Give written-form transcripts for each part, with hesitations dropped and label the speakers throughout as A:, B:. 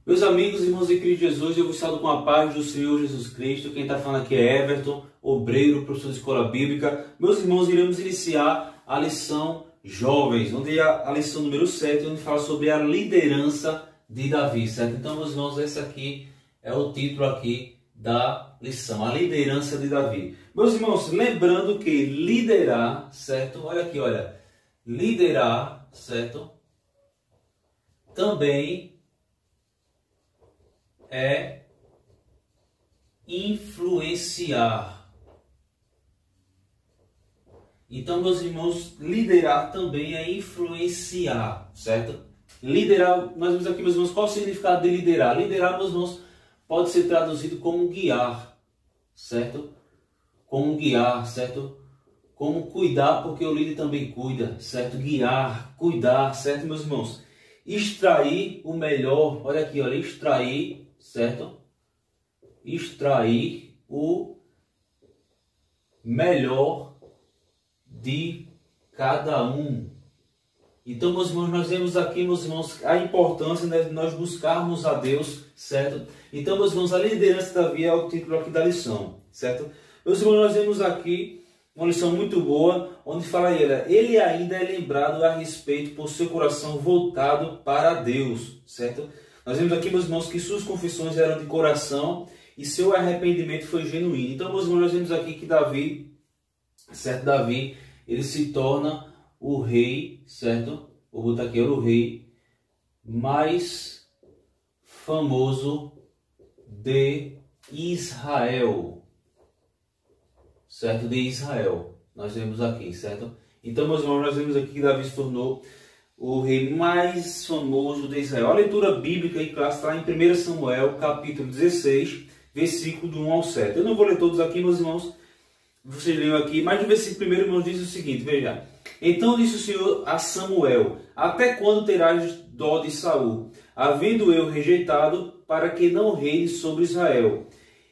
A: Meus amigos e irmãos em Cristo Jesus, eu vos saúdo com a paz do Senhor Jesus Cristo. Quem está falando aqui é Everton, obreiro, professor de escola bíblica. Meus irmãos, iremos iniciar a lição Jovens, onde é a lição número 7, onde fala sobre a liderança de Davi, certo? Então, meus irmãos, esse aqui é o título aqui da lição, a liderança de Davi. Meus irmãos, lembrando que liderar, certo? Olha aqui, olha. Liderar, certo? Também é influenciar. Então, meus irmãos, liderar também é influenciar, certo? Liderar, nós vemos aqui, meus irmãos, qual é o significado de liderar? Liderar, meus irmãos, pode ser traduzido como guiar, certo? Como guiar, certo? Como cuidar, porque o líder também cuida, certo? Guiar, cuidar, certo, meus irmãos? Extrair o melhor, olha aqui, olha, extrair, certo? Extrair o melhor de cada um. Então, meus irmãos, nós vemos aqui, meus irmãos, a importância de nós buscarmos a Deus, certo? Então, meus irmãos, a liderança de Davi é o título aqui da lição, certo? Meus irmãos, nós vemos aqui uma lição muito boa, onde fala ele ainda é lembrado a respeito por seu coração voltado para Deus, certo? Nós vemos aqui, meus irmãos, que suas confissões eram de coração e seu arrependimento foi genuíno. Então, meus irmãos, nós vemos aqui que Davi, certo? Davi, ele se torna o rei, certo? Vou botar aqui, o rei mais famoso de Israel. Certo? De Israel. Nós vemos aqui, certo? Então, meus irmãos, nós vemos aqui que Davi se tornou o rei mais famoso de Israel. A leitura bíblica e clássica está em 1 Samuel, capítulo 16, versículo do 1 ao 7. Eu não vou ler todos aqui, meus irmãos. Vocês leiam aqui, mas no versículo 1, irmãos, diz o seguinte, veja. Então disse o Senhor a Samuel: até quando terás dó de Saul, havendo eu rejeitado, para que não reine sobre Israel?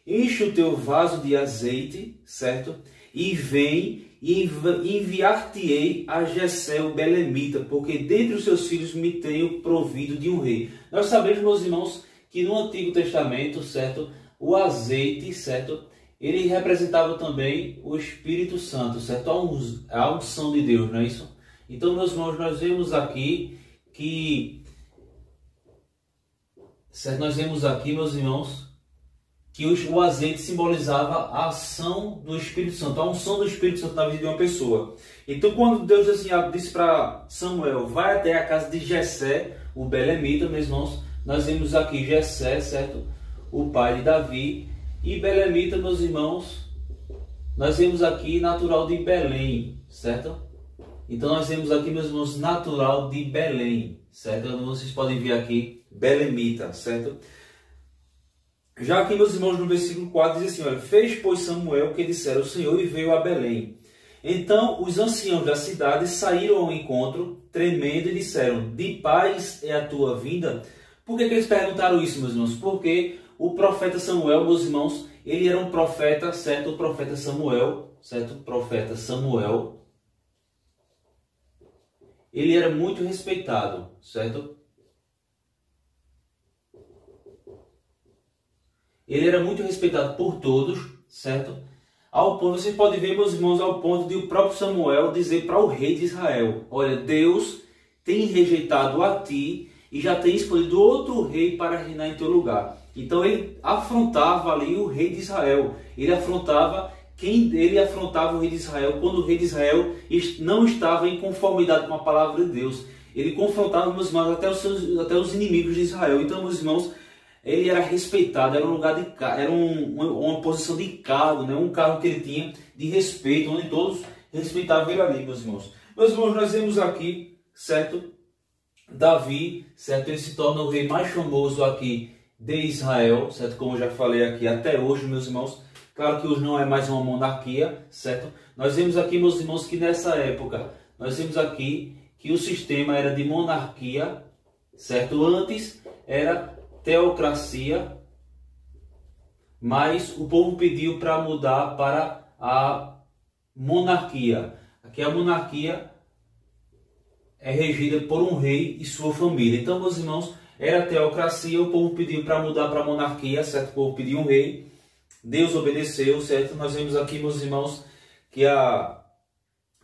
A: Enche o teu vaso de azeite, certo? E vem e enviar-te-ei a Jessé o belemita, porque dentre os seus filhos me tenho provido de um rei. Nós sabemos, meus irmãos, que no Antigo Testamento, certo? O azeite, certo? Ele representava também o Espírito Santo, certo? A unção de Deus, não é isso? Então, meus irmãos, nós vemos aqui que... certo? Nós vemos aqui, meus irmãos, que o azeite simbolizava a ação do Espírito Santo, a unção do Espírito Santo na vida de uma pessoa. Então, quando Deus assim, disse para Samuel, vai até a casa de Jessé, o belemita, meus irmãos, nós vemos aqui Jessé, certo? O pai de Davi. E belemita, meus irmãos, nós vemos aqui natural de Belém, certo? Então, nós vemos aqui, meus irmãos, natural de Belém, certo? Vocês podem ver aqui, belemita, certo? Já aqui, meus irmãos, no versículo 4 diz assim, olha, fez, pois, Samuel o que dissera o Senhor e veio a Belém. Então, os anciãos da cidade saíram ao encontro, tremendo, e disseram, de paz é a tua vinda? Por que eles perguntaram isso, meus irmãos? Porque o profeta Samuel, meus irmãos, ele era um profeta, certo? O profeta Samuel, certo? O profeta Samuel, ele era muito respeitado, certo? Ele era muito respeitado por todos, certo? Ao ponto, vocês podem ver, meus irmãos, ao ponto de o próprio Samuel dizer para o rei de Israel, olha, Deus tem rejeitado a ti e já tem escolhido outro rei para reinar em teu lugar. Então ele afrontava ali o rei de Israel. Ele afrontava o rei de Israel quando o rei de Israel não estava em conformidade com a palavra de Deus. Ele confrontava, meus irmãos, até os inimigos de Israel. Então, meus irmãos, ele era respeitado, era um lugar de era uma posição de cargo, né? Um cargo que ele tinha de respeito, onde todos respeitavam ele ali, meus irmãos. Meus irmãos, nós vemos aqui, certo? Davi, certo? Ele se torna o rei mais famoso aqui de Israel, certo? Como eu já falei aqui até hoje, meus irmãos. Claro que hoje não é mais uma monarquia, certo? Nós vemos aqui, meus irmãos, que nessa época, nós vemos aqui que o sistema era de monarquia, certo? Antes era teocracia, mas o povo pediu para mudar para a monarquia. Aqui a monarquia é regida por um rei e sua família. Então, meus irmãos, era teocracia, o povo pediu para mudar para a monarquia, certo? O povo pediu um rei, Deus obedeceu, certo? Nós vemos aqui, meus irmãos, que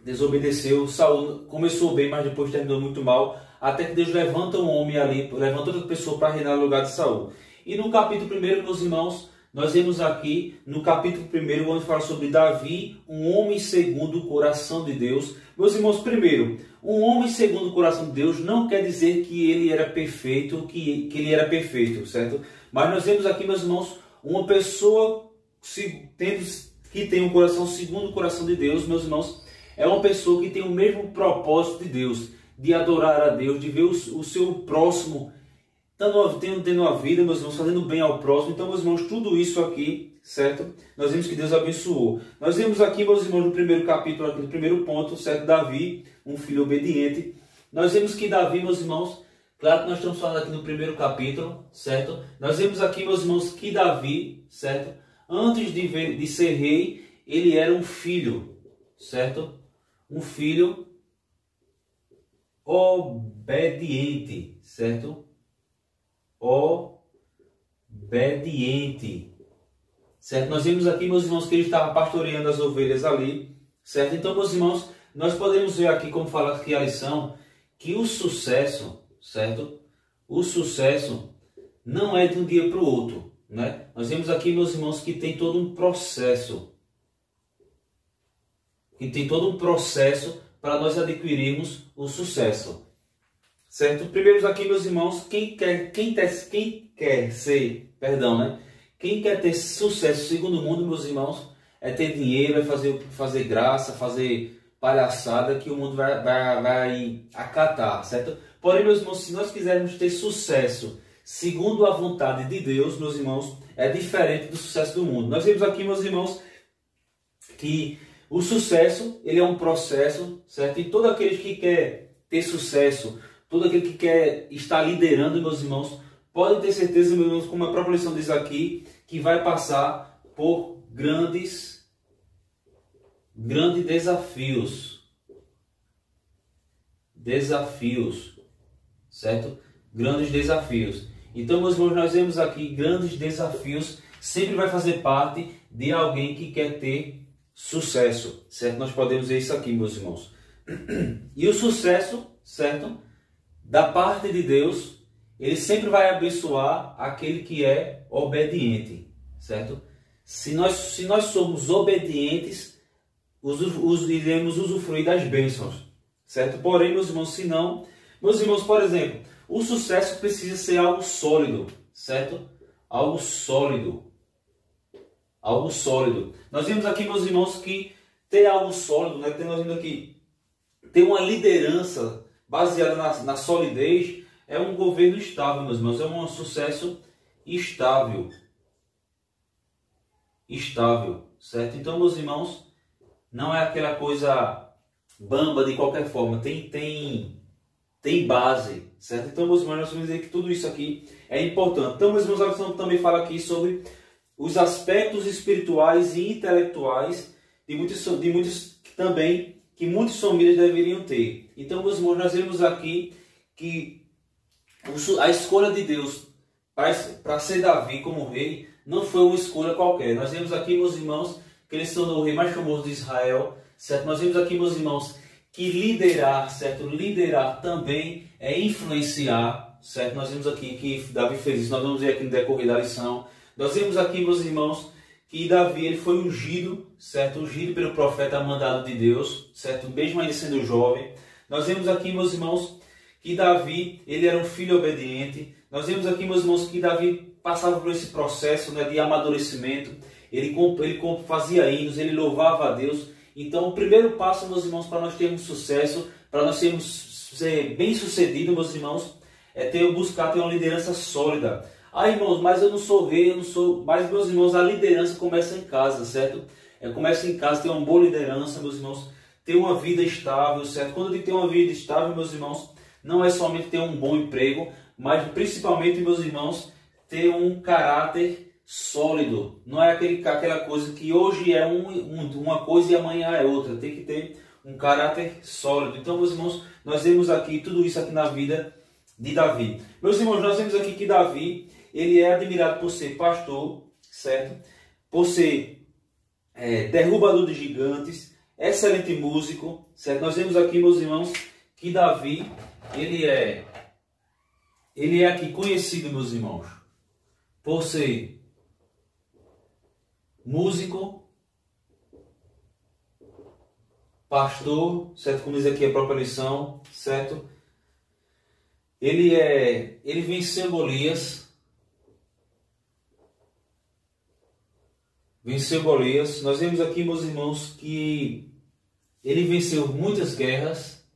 A: desobedeceu, Saul começou bem, mas depois terminou muito mal, até que Deus levanta um homem ali, levanta outra pessoa para reinar no lugar de Saul. E no capítulo 1, meus irmãos, nós vemos aqui, no capítulo 1, onde fala sobre Davi, um homem segundo o coração de Deus. Meus irmãos, primeiro, um homem segundo o coração de Deus não quer dizer que ele era perfeito, que ele era perfeito, certo? Mas nós vemos aqui, meus irmãos, uma pessoa que tem um coração segundo o coração de Deus, meus irmãos, é uma pessoa que tem o mesmo propósito de Deus, de adorar a Deus, de ver o seu próximo tendo uma vida, meus irmãos, fazendo bem ao próximo. Então, meus irmãos, tudo isso aqui, certo? Nós vemos que Deus abençoou. Nós vemos aqui, meus irmãos, no primeiro capítulo, aqui no primeiro ponto, certo? Davi, um filho obediente. Nós vemos que Davi, meus irmãos, claro que nós estamos falando aqui no primeiro capítulo, certo? Nós vemos aqui, meus irmãos, que Davi, certo? Antes de ser rei, ele era um filho, certo? Um filho obediente, certo? Obediente, certo? Nós vimos aqui, meus irmãos, que ele estava pastoreando as ovelhas ali, certo? Então, meus irmãos, nós podemos ver aqui, como fala aqui a lição, que o sucesso, certo? O sucesso não é de um dia para o outro, né? Nós vemos aqui, meus irmãos, que tem todo um processo, para nós adquirirmos o sucesso. Certo? Primeiro aqui, meus irmãos, quem quer ter sucesso segundo o mundo, meus irmãos, é ter dinheiro, é fazer graça, fazer palhaçada que o mundo vai acatar, certo? Porém, meus irmãos, se nós quisermos ter sucesso segundo a vontade de Deus, meus irmãos, é diferente do sucesso do mundo. Nós vemos aqui, meus irmãos, que o sucesso, ele é um processo, certo? E todo aquele que quer ter sucesso, todo aquele que quer estar liderando, meus irmãos, pode ter certeza, meus irmãos, como a própria lição diz aqui, que vai passar por grandes desafios. Certo? Grandes desafios. Então, meus irmãos, nós vemos aqui grandes desafios, sempre vai fazer parte de alguém que quer ter sucesso, certo? Nós podemos ver isso aqui, meus irmãos. E o sucesso, certo? Da parte de Deus, ele sempre vai abençoar aquele que é obediente, certo? Se nós somos obedientes, iremos usufruir das bênçãos, certo? Porém, meus irmãos, se não, meus irmãos, por exemplo, o sucesso precisa ser algo sólido, certo? Algo sólido. Nós vemos aqui, meus irmãos, que ter algo sólido, né? Nós vemos aqui, ter uma liderança baseada na solidez, é um governo estável, meus irmãos, é um sucesso estável, certo? Então, meus irmãos, não é aquela coisa bamba de qualquer forma, tem base, certo? Então, meus irmãos, nós vamos dizer que tudo isso aqui é importante. Então, meus irmãos, a lição também fala aqui sobre os aspectos espirituais e intelectuais de muitas que muitas famílias deveriam ter. Então, meus irmãos, nós vemos aqui que a escolha de Deus para ser Davi como rei não foi uma escolha qualquer. Nós vemos aqui, meus irmãos, que ele se tornou o rei mais famoso de Israel, certo? Nós vemos aqui, meus irmãos, que liderar, certo? Liderar também é influenciar, certo? Nós vemos aqui que Davi fez isso, nós vamos ver aqui no decorrer da lição. Nós vemos aqui, meus irmãos, que Davi ele foi ungido, certo? Ungido pelo profeta mandado de Deus, certo? Mesmo ainda sendo jovem. Nós vemos aqui, meus irmãos, que Davi ele era um filho obediente. Nós vemos aqui, meus irmãos, que Davi passava por esse processo, né, de amadurecimento. Ele fazia hinos, ele louvava a Deus. Então, o primeiro passo, meus irmãos, para nós termos sucesso, para nós ser bem-sucedidos, meus irmãos, é buscar ter uma liderança sólida. Ah, irmãos, mas eu não sou rei, eu não sou... Mas, meus irmãos, a liderança começa em casa, certo? Começa em casa, ter uma boa liderança, meus irmãos, ter uma vida estável, certo? Quando eu digo ter uma vida estável, meus irmãos, não é somente ter um bom emprego, mas principalmente, meus irmãos, ter um caráter sólido. Não é aquela coisa que hoje é uma coisa e amanhã é outra. Tem que ter um caráter sólido. Então, meus irmãos, nós vemos aqui tudo isso aqui na vida de Davi. Meus irmãos, nós vemos aqui que Davi, ele é admirado por ser pastor, certo? Por ser derrubador de gigantes, excelente músico, certo? Nós vemos aqui, meus irmãos, que Davi, ele é aqui conhecido, meus irmãos, por ser músico, pastor, certo? Como diz aqui a própria lição, certo? Ele venceu Golias. Venceu Golias. Nós vemos aqui, meus irmãos, que ele venceu muitas guerras.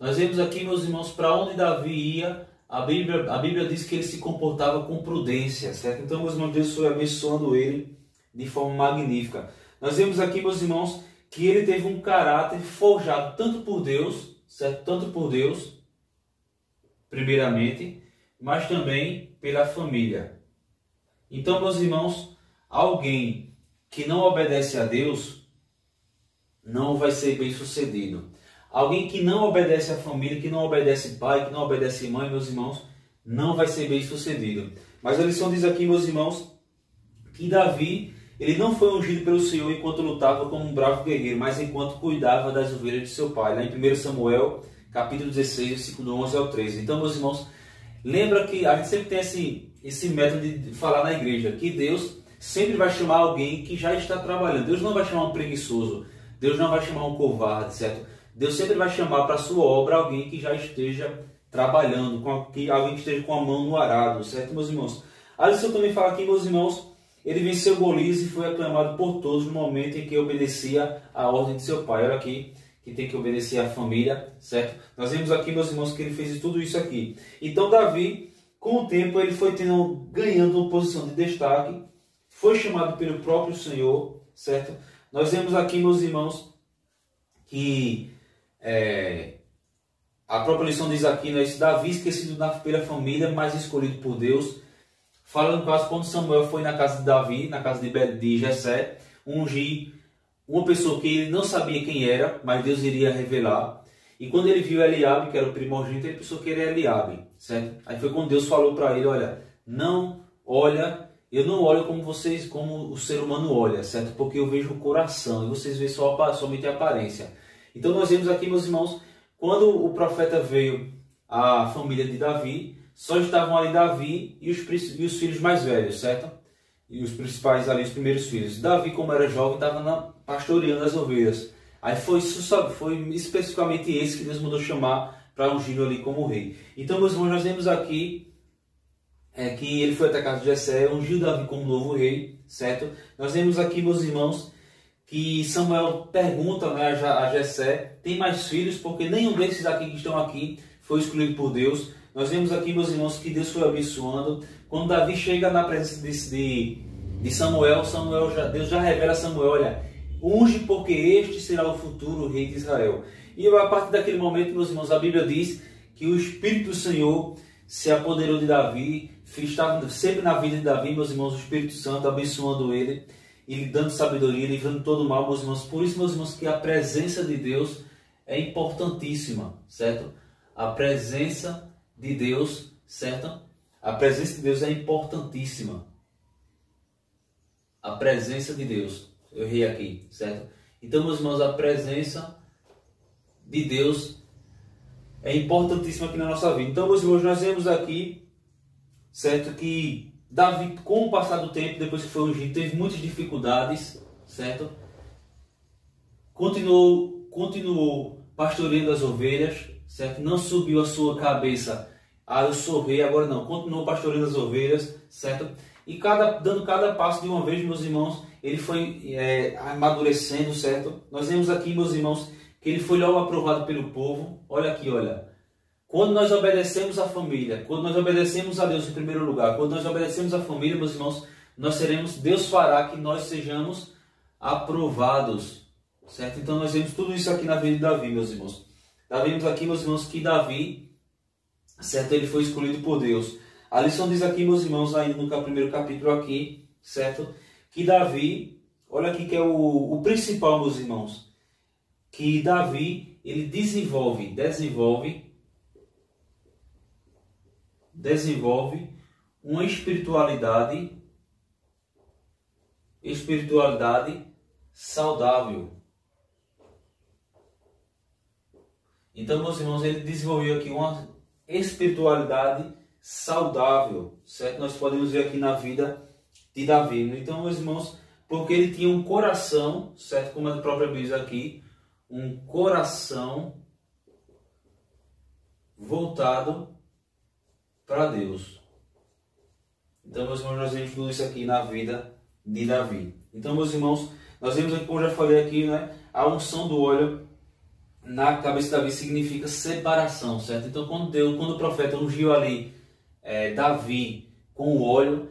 A: Nós vemos aqui, meus irmãos, para onde Davi ia, a Bíblia diz que ele se comportava com prudência, certo? Então, meus irmãos, Deus foi abençoando ele de forma magnífica. Nós vemos aqui, meus irmãos, que ele teve um caráter forjado tanto por Deus, certo? Tanto por Deus, primeiramente, mas também pela família. Então, meus irmãos, alguém que não obedece a Deus não vai ser bem sucedido. Alguém que não obedece à família, que não obedece pai, que não obedece mãe, meus irmãos, não vai ser bem sucedido. Mas a lição diz aqui, meus irmãos, que Davi, ele não foi ungido pelo Senhor enquanto lutava como um bravo guerreiro, mas enquanto cuidava das ovelhas de seu pai. Lá em 1 Samuel, capítulo 16, versículo 11 ao 13. Então, meus irmãos, lembra que a gente sempre tem esse método de falar na igreja, que Deus sempre vai chamar alguém que já está trabalhando. Deus não vai chamar um preguiçoso, Deus não vai chamar um covarde, certo? Deus sempre vai chamar para a sua obra alguém que já esteja trabalhando, alguém que esteja com a mão no arado, certo, meus irmãos? A lição também fala aqui, meus irmãos, ele venceu Golias e foi aclamado por todos no momento em que obedecia à ordem de seu pai. Olha aqui, que tem que obedecer à família, certo? Nós vemos aqui, meus irmãos, que ele fez tudo isso aqui. Então, Davi, com o tempo, ele foi ganhando uma posição de destaque, foi chamado pelo próprio Senhor, certo? Nós vemos aqui, meus irmãos, que a própria lição diz aqui, né, Davi esquecido pela família, mas escolhido por Deus. Fala no caso quando Samuel foi na casa de Davi, na casa de Jessé, ungir uma pessoa que ele não sabia quem era, mas Deus iria revelar. E quando ele viu Eliabe, que era o primogênito, ele pensou que era Eliabe, certo? Aí foi quando Deus falou para ele, olha, eu não olho como o ser humano olha, certo? Porque eu vejo o coração e vocês veem somente a aparência. Então nós vemos aqui, meus irmãos, quando o profeta veio à família de Davi, só estavam ali Davi e os filhos mais velhos, certo? E os principais ali, os primeiros filhos. Davi, como era jovem, estava pastoreando as ovelhas. Aí foi especificamente esse que Deus mandou chamar para ungir ali como rei. Então, meus irmãos, nós vemos aqui que ele foi até a casa de Jessé, ungiu Davi como novo rei, certo? Nós vemos aqui, meus irmãos, que Samuel pergunta, né, a Jessé, tem mais filhos? Porque nenhum desses aqui que estão aqui foi escolhido por Deus. Nós vemos aqui, meus irmãos, que Deus foi abençoando. Quando Davi chega na presença de Samuel, Deus já revela a Samuel, olha, unge porque este será o futuro rei de Israel. E a partir daquele momento, meus irmãos, a Bíblia diz que o Espírito do Senhor se apoderou de Davi, estava sempre na vida de Davi, meus irmãos, o Espírito Santo abençoando ele, e lhe dando sabedoria, livrando todo o mal, meus irmãos. Por isso, meus irmãos, que a presença de Deus é importantíssima, certo? A presença de Deus, certo? A presença de Deus é importantíssima. A presença de Deus. Eu errei aqui, certo? Então, meus irmãos, a presença de Deus é importantíssima aqui na nossa vida. Então, meus irmãos, nós vemos aqui, certo, que Davi, com o passar do tempo, depois que foi ungido, teve muitas dificuldades, certo? Continuou pastoreando as ovelhas, certo? Não subiu a sua cabeça, eu sou rei, agora não. Continuou pastoreando as ovelhas, certo? E dando cada passo de uma vez, meus irmãos, ele foi amadurecendo, certo? Nós vemos aqui, meus irmãos, que ele foi logo aprovado pelo povo. Olha aqui, olha. Quando nós obedecemos à família, quando nós obedecemos a Deus em primeiro lugar, quando nós obedecemos à família, meus irmãos, Deus fará que nós sejamos aprovados, certo? Então nós vemos tudo isso aqui na vida de Davi, meus irmãos. Nós vemos aqui, meus irmãos, que Davi, certo? Ele foi escolhido por Deus. A lição diz aqui, meus irmãos, ainda no primeiro capítulo aqui, certo? Que Davi, olha aqui que é o principal, meus irmãos, que Davi, ele desenvolve desenvolve uma espiritualidade saudável. Então, meus irmãos, ele desenvolveu aqui uma espiritualidade saudável, certo? Nós podemos ver aqui na vida de Davi. Então, meus irmãos, porque ele tinha um coração, certo? Como a própria Bíblia diz aqui, um coração voltado para Deus. Então, meus irmãos, nós vemos tudo isso aqui na vida de Davi. Então, meus irmãos, nós vemos aqui, como já falei aqui, né? A unção do óleo na cabeça de Davi significa separação, certo? Então, quando o profeta ungiu ali Davi com o óleo,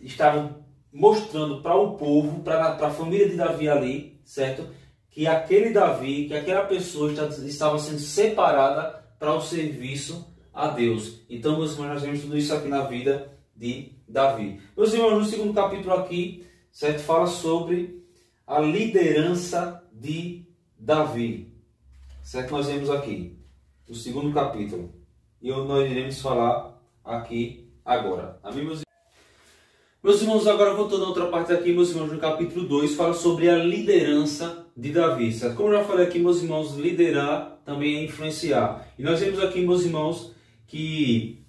A: estava mostrando para o povo, para a família de Davi ali, certo? Que aquele Davi, que aquela pessoa estava sendo separada para o serviço a Deus. Então, meus irmãos, nós vemos tudo isso aqui na vida de Davi. Meus irmãos, no segundo capítulo aqui, certo? Fala sobre a liderança de Davi, certo? Nós vemos aqui o segundo capítulo e nós iremos falar aqui agora. Amém, meus irmãos? Agora voltando a outra parte aqui, meus irmãos, no capítulo 2 fala sobre a liderança de Davi, certo? Como eu já falei aqui, meus irmãos, liderar também é influenciar. E nós vemos aqui, meus irmãos, que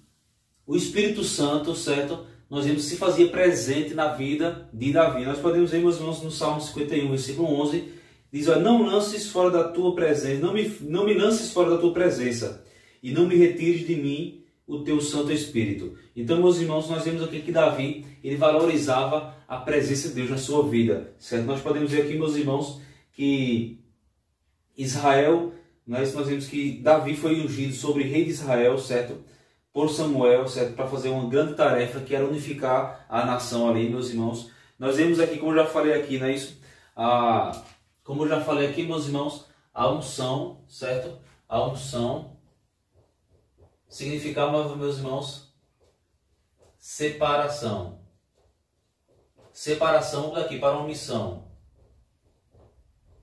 A: o Espírito Santo, certo? Nós vemos que se fazia presente na vida de Davi. Nós podemos ver, meus irmãos, no Salmo 51, versículo 11, diz: olha, não lances fora da tua presença, não me lances fora da tua presença, e não me retires de mim o teu Santo Espírito. Então, meus irmãos, nós vemos aqui que Davi, ele valorizava a presença de Deus na sua vida, certo? Nós podemos ver aqui, meus irmãos, que Israel, nós vemos que Davi foi ungido sobre rei de Israel, certo? Por Samuel, certo? Para fazer uma grande tarefa, que era unificar a nação ali, meus irmãos. Nós vemos aqui, como eu já falei aqui, não é isso? Como eu já falei aqui, meus irmãos, a unção, certo? A unção significava, meus irmãos, separação. Separação daqui para uma missão.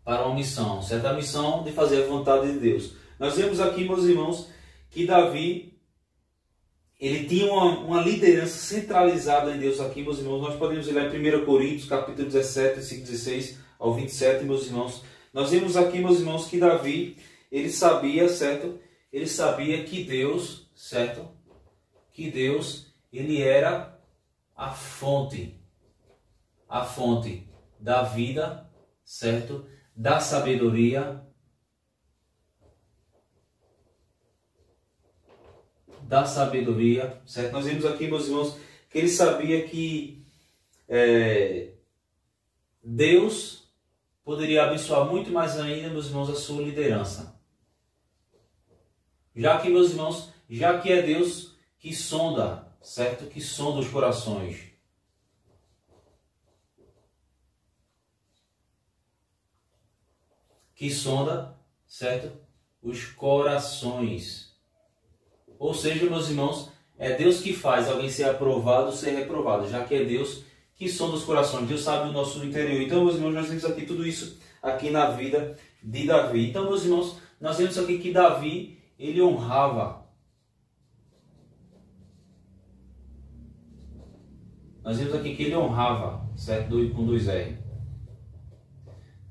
A: Para uma missão, certo? A missão de fazer a vontade de Deus. Nós vemos aqui, meus irmãos, que Davi, ele tinha uma liderança centralizada em Deus aqui, meus irmãos. Nós podemos ler em 1 Coríntios, capítulo 17, versículo 16 ao 27, meus irmãos. Nós vemos aqui, meus irmãos, que Davi, ele sabia, certo? Ele sabia que Deus, certo? Que Deus, ele era a fonte da vida, certo? Da sabedoria, certo? Nós vemos aqui, meus irmãos, que ele sabia que Deus poderia abençoar muito mais ainda, meus irmãos, a sua liderança. Já que, meus irmãos, já que é Deus que sonda, certo? Que sonda os corações. Que sonda, certo? Os corações. Ou seja, meus irmãos, é Deus que faz alguém ser aprovado ou ser reprovado, já que é Deus que sonda os corações. Deus sabe o nosso interior. Então, meus irmãos, nós vemos aqui tudo isso aqui na vida de Davi. Então, meus irmãos, nós vemos aqui que Davi, ele honrava. Nós vemos aqui que ele honrava, certo? Com 2R.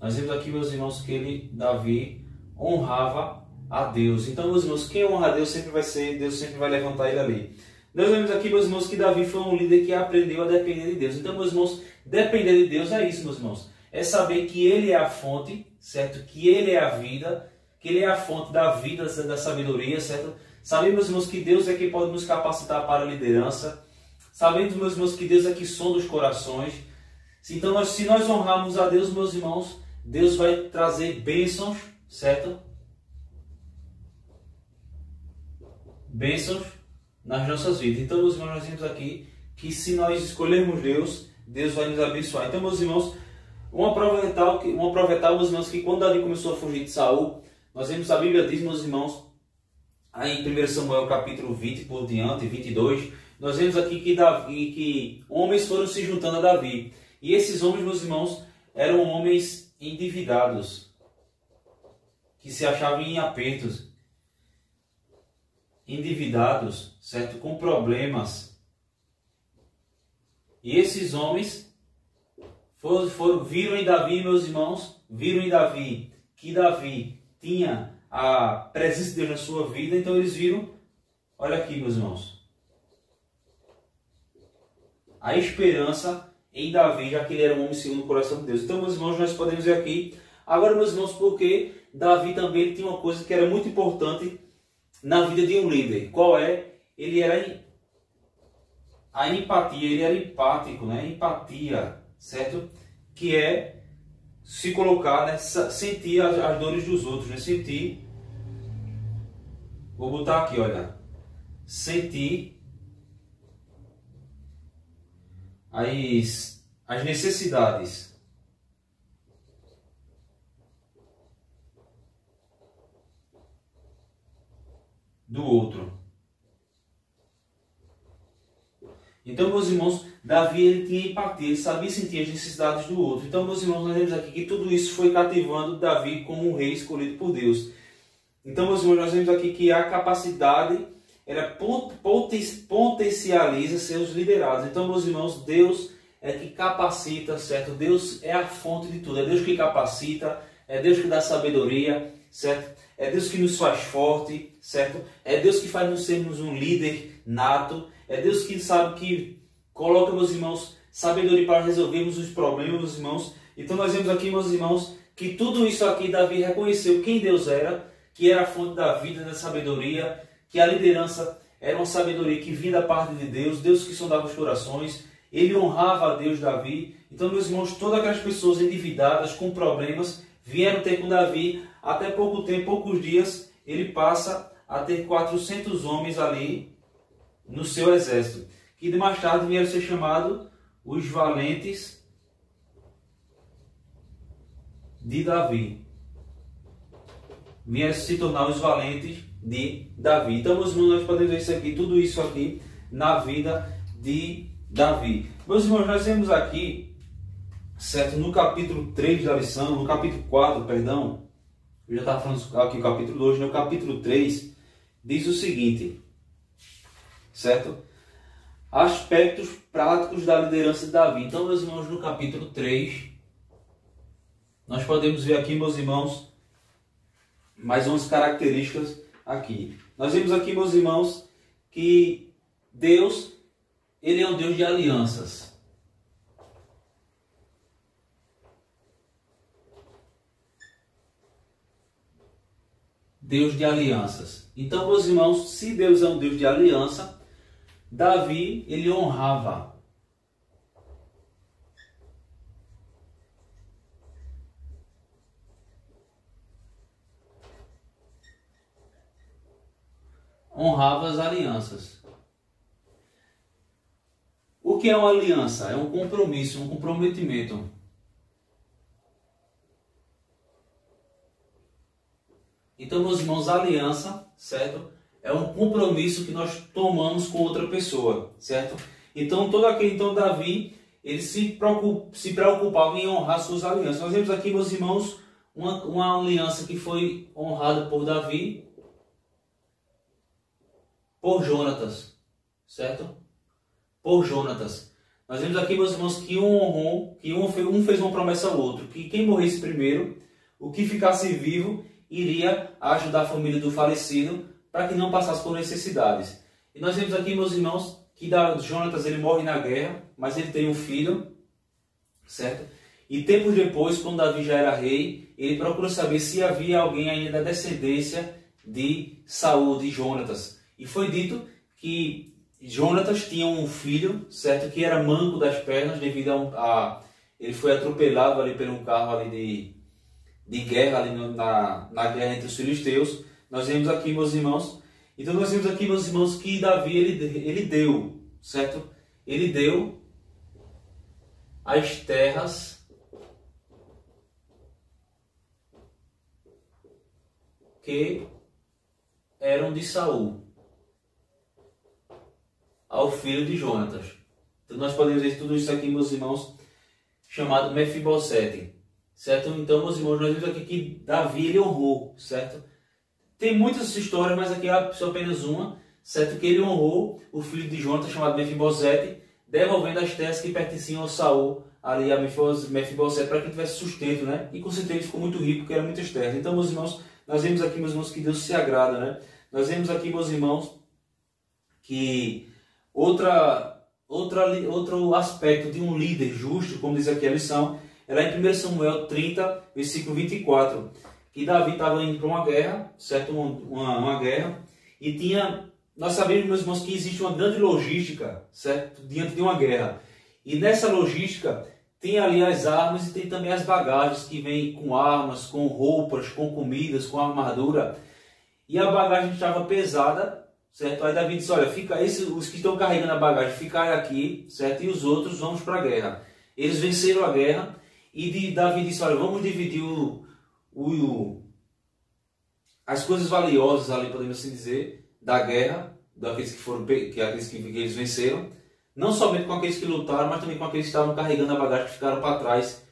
A: Nós vemos aqui, meus irmãos, que Davi honrava a Deus. Então, meus irmãos, quem honra a Deus Deus sempre vai levantar ele ali. Nós vemos aqui, meus irmãos, que Davi foi um líder que aprendeu a depender de Deus. Então, meus irmãos, depender de Deus é isso, meus irmãos. É saber que Ele é a fonte, certo? Que Ele é a vida, que Ele é a fonte da vida, da sabedoria, certo? Sabemos, meus irmãos, que Deus é quem pode nos capacitar para a liderança. Sabemos, meus irmãos, que Deus é que sonda os corações. Então, se nós honrarmos a Deus, meus irmãos, Deus vai trazer bênçãos, certo? Bênçãos nas nossas vidas. Então, meus irmãos, nós vimos aqui que se nós escolhermos Deus, Deus vai nos abençoar. Então, meus irmãos, uma prova tal, meus irmãos, que quando Davi começou a fugir de Saul, nós vemos a Bíblia diz, meus irmãos, aí em 1 Samuel capítulo 20 por diante, 22, nós vemos aqui que homens foram se juntando a Davi. E esses homens, meus irmãos, eram homens endividados, que se achavam em apertos. endividados, certo? Com problemas. E esses homens viram em Davi, meus irmãos, viram em Davi que Davi tinha a presença de Deus na sua vida, então eles viram, olha aqui, meus irmãos, a esperança em Davi, já que ele era um homem segundo o coração de Deus. Então, meus irmãos, nós podemos ver aqui, agora, meus irmãos, porque Davi também ele tinha uma coisa que era muito importante na vida de um líder. Qual é? Ele era a empatia, ele era empático, né? Empatia, certo? Que é se colocar, né? Sentir as dores dos outros, né? Sentir, vou botar aqui, olha, sentir as necessidades do outro. Então, meus irmãos, Davi ele tinha empatia, ele sabia sentir as necessidades do outro. Então, meus irmãos, nós vemos aqui que tudo isso foi cativando Davi como um rei escolhido por Deus. Então, meus irmãos, nós vemos aqui que a capacidade ela potencializa seus liderados. Então, meus irmãos, Deus é que capacita, certo? Deus é a fonte de tudo. É Deus que capacita, é Deus que dá sabedoria, certo? É Deus que nos faz forte, certo? É Deus que faz nos sermos um líder nato. É Deus que sabe que coloca, meus irmãos, sabedoria para resolvermos os problemas, meus irmãos. Então nós vemos aqui, meus irmãos, que tudo isso aqui Davi reconheceu quem Deus era, que era a fonte da vida, da sabedoria, que a liderança era uma sabedoria que vinha da parte de Deus, Deus que sondava os corações. Ele honrava a Deus, Davi. Então, meus irmãos, todas aquelas pessoas endividadas, com problemas, vieram ter com Davi. Até pouco tempo, poucos dias, ele passa a ter 400 homens ali no seu exército, que mais tarde vieram ser chamados os valentes de Davi. Vieram se tornar os valentes de Davi. Então, meus irmãos, nós podemos ver isso aqui, tudo isso aqui na vida de Davi. Meus irmãos, nós vemos aqui, certo, no capítulo 3 da lição, no capítulo 4, perdão, eu já estava falando aqui o capítulo 2, no capítulo 3, diz o seguinte, certo? Aspectos práticos da liderança de Davi. Então, meus irmãos, no capítulo 3, nós podemos ver aqui, meus irmãos, mais umas características aqui. Nós vemos aqui, meus irmãos, que Deus, ele é um Deus de alianças. Deus de alianças. Então, meus irmãos, se Deus é um Deus de aliança, Davi, ele honrava. Honrava as alianças. O que é uma aliança? É um compromisso, um comprometimento. Então, meus irmãos, a aliança, certo? É um compromisso que nós tomamos com outra pessoa, certo? Então, Davi, ele se preocupava em honrar suas alianças. Nós vemos aqui, meus irmãos, uma aliança que foi honrada por Davi, por Jonatas, certo? Por Jonatas. Nós vemos aqui, meus irmãos, que um fez uma promessa ao outro, que quem morresse primeiro, o que ficasse vivo, iria ajudar a família do falecido para que não passasse por necessidades. E nós vemos aqui, meus irmãos, que Jonatas ele morre na guerra, mas ele tem um filho, certo? E tempos depois, quando Davi já era rei, ele procura saber se havia alguém ainda da descendência de Saul, de Jonatas. E foi dito que Jonatas tinha um filho, certo? Que era manco das pernas devido ele foi atropelado ali por um carro ali de guerra ali na guerra entre os filisteus. Nós vemos aqui, meus irmãos. Então nós vemos aqui, meus irmãos, que Davi ele deu, certo? Ele deu as terras que eram de Saul ao filho de Jonatas. Então nós podemos ver tudo isso aqui, meus irmãos, chamado Mefibosete, certo? Então, meus irmãos, nós vemos aqui que Davi ele honrou, certo? Tem muitas histórias, mas aqui é só apenas uma, certo? Que ele honrou o filho de Jonathan, chamado Mefibosete, devolvendo as terras que pertenciam ao Saul, ali a Mefibosete, para que ele tivesse sustento, né? E com certeza ele ficou muito rico, porque eram muitas terras. Então, meus irmãos, nós vemos aqui, meus irmãos, que Deus se agrada, né? Nós vemos aqui, meus irmãos, que outro aspecto de um líder justo, como diz aqui a lição, é lá em 1 Samuel 30, versículo 24, que Davi estava indo para uma guerra, certo? Uma guerra, e nós sabemos, meus irmãos, que existe uma grande logística, certo? Diante de uma guerra. E nessa logística tem ali as armas e tem também as bagagens que vêm com armas, com roupas, com comidas, com armadura. E a bagagem estava pesada, certo? Aí Davi disse, olha, os que estão carregando a bagagem, ficai aqui, certo? E os outros vamos para a guerra. Eles venceram a guerra e Davi disse, olha, vamos dividir as coisas valiosas ali, podemos assim dizer, da guerra, daqueles que eles venceram, não somente com aqueles que lutaram, mas também com aqueles que estavam carregando a bagagem, que ficaram para trás,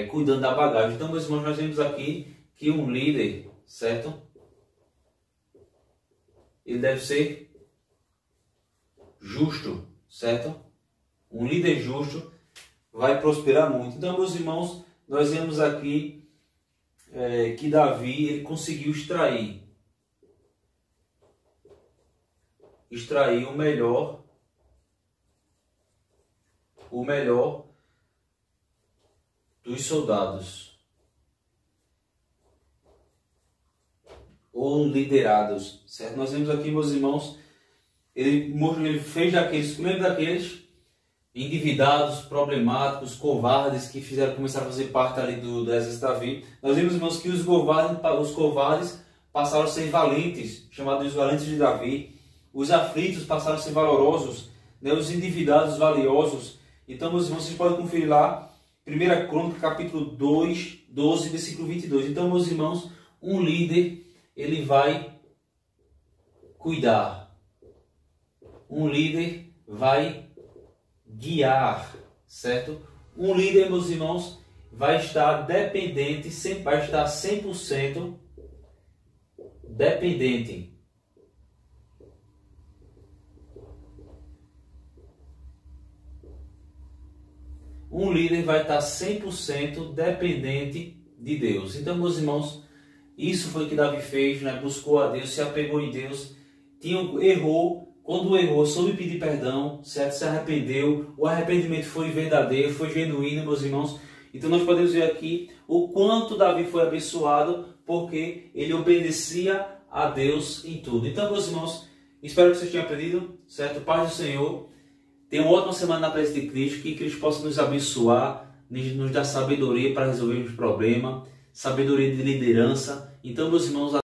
A: cuidando da bagagem. Então, meus irmãos, nós vemos aqui que um líder, certo? Ele deve ser justo, certo? Um líder justo vai prosperar muito. Então, meus irmãos, nós vemos aqui que Davi ele conseguiu extrair o melhor dos soldados ou liderados, certo? Nós vemos aqui, meus irmãos, ele fez daqueles endividados, problemáticos, covardes, que começaram a fazer parte ali do exército de Davi. Nós vemos, irmãos, que os covardes passaram a ser valentes, chamados os valentes de Davi. Os aflitos passaram a ser valorosos, né? Os endividados, valiosos. Então, meus irmãos, vocês podem conferir lá, 1 Crônica, capítulo 2, 12, versículo 22. Então, meus irmãos, um líder, ele vai cuidar. Um líder vai guiar, certo? Um líder, meus irmãos, vai estar dependente, vai estar 100% dependente. Um líder vai estar 100% dependente de Deus. Então, meus irmãos, isso foi o que Davi fez, né? Buscou a Deus, se apegou em Deus, errou. Quando errou, soube pedir perdão, certo? Se arrependeu. O arrependimento foi verdadeiro, foi genuíno, meus irmãos. Então nós podemos ver aqui o quanto Davi foi abençoado, porque ele obedecia a Deus em tudo. Então, meus irmãos, espero que vocês tenham aprendido, certo? Paz do Senhor. Tenha uma ótima semana na presença de Cristo, que Cristo possa nos abençoar, nos dar sabedoria para resolver os problemas, sabedoria de liderança. Então, meus irmãos,